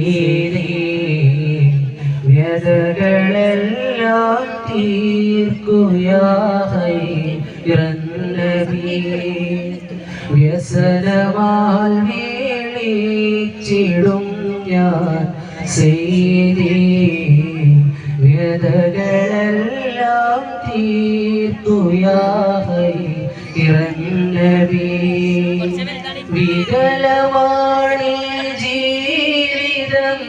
സീതി വ്യതകളെല്ലാം തീർക്കുയായി വ്യസനമാൽ വീളിച്ചിടും ഞാൻ സീതി വ്യതകളെല്ലാം തീർക്കുയായി വികലവാണി ജീവിതം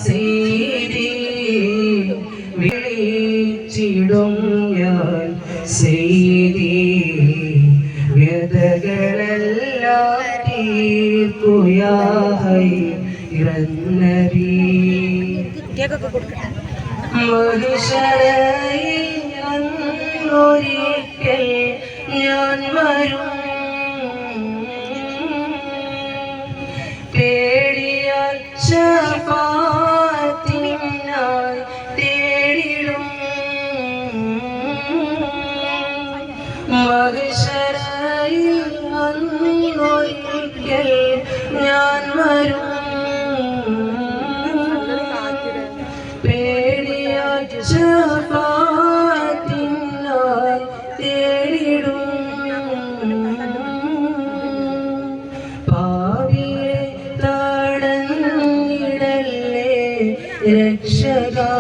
സീതി വിളിച്ചിടും ഞാൻ സീതി വ്യതകളെല്ലാം തീർക്കുയായി മഹിഷരൊരിക്കൽ ഞാൻ വരും പേടിയാൽ ശഫാഅത്തിനായി തേടിടും മഹിഷരയിൽ ഒരിക്കൽ ഞാൻ വരും പേടിയാൽ ശഫാഅത്തിനായി തേടിടും പാപിയെ തടഞ്ഞിടല്ലേ രക്ഷകാ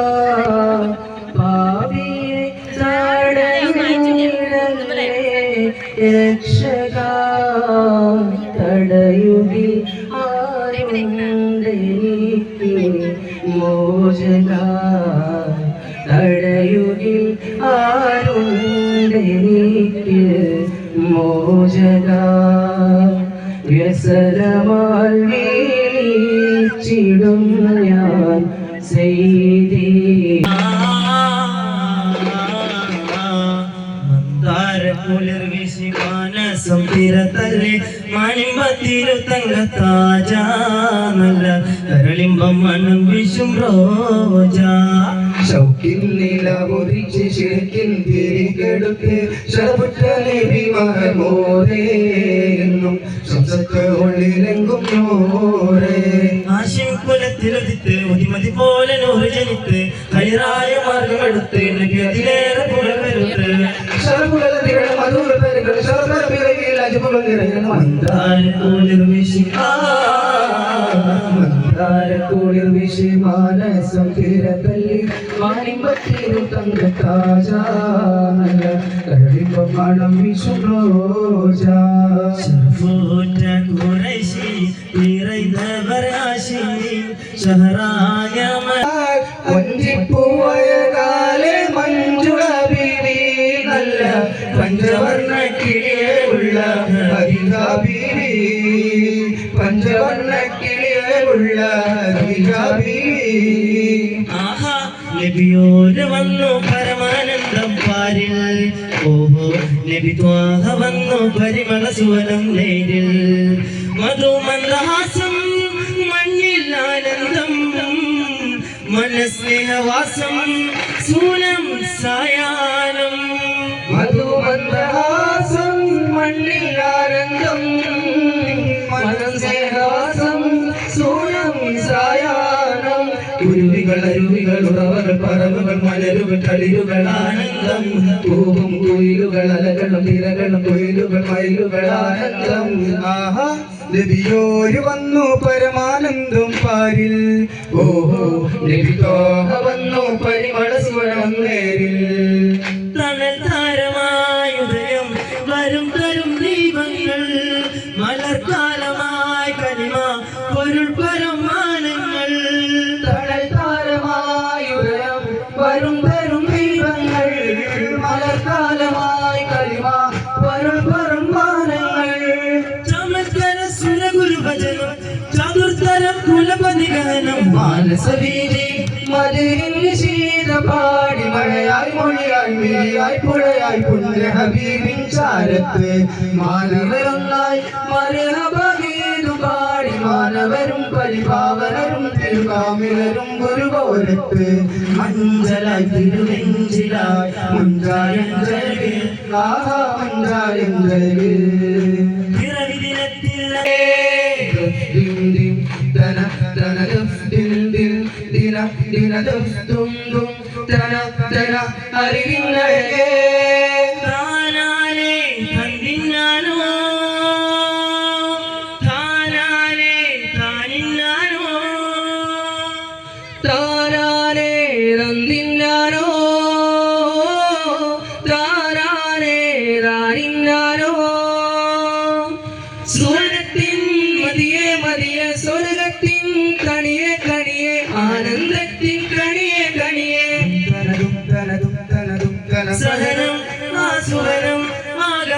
പാപിയെ തടഞ്ഞിടല്ലേ രക്ഷകാ തടയുകിൽ ആരുണ്ടെനിക്ക് മോചക തടയുകിൽ ആരുണ്ടെനിക്ക് മോചക വ്യസനമാൽ വീളിച്ചിടും ഞാൻ സീതി കുളിർ വീശി മാനസം തിരത്തല്ലേ മണിമ്പത്തിരു തങ്കത്താജ നല്ല കരളിമ്പം മണം വീശും റോജ ഷൗക്കിൽ നിലവുദിച്ച് ശിർക്കിൽ തിരികെടുത്ത് ശരപുറ്റ നബി മഹമൂദേ എന്നും സംസത്ത് ഉള്ളിലെങ്കും നൂറേ ആശിം കുലത്തിലുദിത്ത് ഒതിമതി പോലെ നൂറ് ജനിത്ത് ഹൈറായ മാർഗമെടുത്ത് നബി അതിലേറെ പുറമെടുത്ത് ശരപുലതികൾ മധുര പേരുകൾ ശരപര പിറവിയിൽ അജബുകൾ നിറയണം മന്ദാരക്കുളിർ വീശി മന്ദാരക്കുളിർ വീശി മാനസം തിരതല്ലി മാണിമ്പത്തിരു തങ്കത്താജ നല്ല കരളിമ്പം മണം വീശും റോജ ശർഫൂറ്റ ഖുറൈശി ഇറൈദവരാശി ഷഹറായ വഞ്ചിപ്പൂവയകാലെ മഞ്ജുള ബീവി നല്ല പഞ്ചവർണ്ണ കിളിയെ ഉള്ള ഹരിക ബീവി പഞ്ചവർണ്ണ കിളിയെ ഉള്ള ഹരിക ബീവി ആഹാ നബിയോര് വന്നു പരമാനന്ദം പാരിൽ ഓഹോ നബി ത്വാഹ വന്നു പരിമള സുവനം നേരിൽ മധുമന്ദഹാസം മണ്ണിൽ ആനന്ദം മനസ്നേഹവാസം സൂനം സായാഹ്നം മധുമന്ദഹാസം മണ്ണിൽ ആനന്ദം മനസ്നേഹവാസം സൂനം സായാഹ്നം കുരുവികൾ അരുവികൾ ഉറവകൾ പറവുകൾ മലരുകൾ കളിരുകൾ ആനന്ദം പൂവും കുയിലുകൾ അലകളും തിരകളും കുയിലുകൾ മയിലുകൾ ആനന്ദം ആഹാ നബിയോര് വന്നു പരമാനന്ദം പാരിൽ ഓഹോ നബി ത്വാഹ വന്നു പരിമള സുവനം നേരിൽ തണൽ താരമായുദയം വരും തരും ദീപങ്ങൾ മലർക്കാലമായി കനിമ പൊരുൾ പരമാനങ്ങൾ തണൽ താരമായുദയം വരും തരും ദീപങ്ങൾ മലർക്കാലമായി കനിമ പൊരുൾ പരമാനങ്ങൾ ചമത്കര സുരഗുരുഭജനം ചതുർത്തരം കുലപതിഗഹനം മാനസവീതി മധുരിന് ശീതപാടി മഴയായി മൊഴിയായി മിഴിയായി പുഴയായി പുണ്യ ഹബീബിൻ ചാരത്ത് മാനവരൊന്നായി മരഹബീതു പാടി മാനവരും പരിപാവനരും തിരുകാമിലരും ഗുരുഗോരത്ത് മഞ്ചലായി തിരുനെഞ്ചിലായി മുഞ്ചായഞ്ചലവിൽ ആഹാ മഞ്ചായഞ്ചലവിൽ തന തന ദഫ് ദിൻ ദിൻ ദിന ദിന ദഫ് ദും ദും തന തന അറിവിന്നഴകേ താനാലേ തന്നിന്നാനോ താനാലേ താനിന്നാനോ താനാലേ തന്നിന്നാനോ താനാലേ താനിന്നാനോ സ്വർഗത്തിൻ മതിയെ മതിയെ സ്വർഗത്തിൻ കണിയെ കണിയെ ആനന്ദത്തിൻ കണിയെ കണിയെ തനതും തനതും തനതും തന സഹനം ആസുഹനം ആക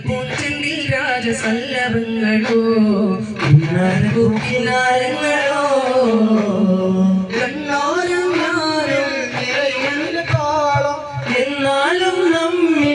പൂഞ്ചെങ്കിൽ രാജസല്ലഭങ്ങളോ കിന്നാരങ്ങളോ കണ്ണാലും ഞാനും എന്നാലും നമ്മ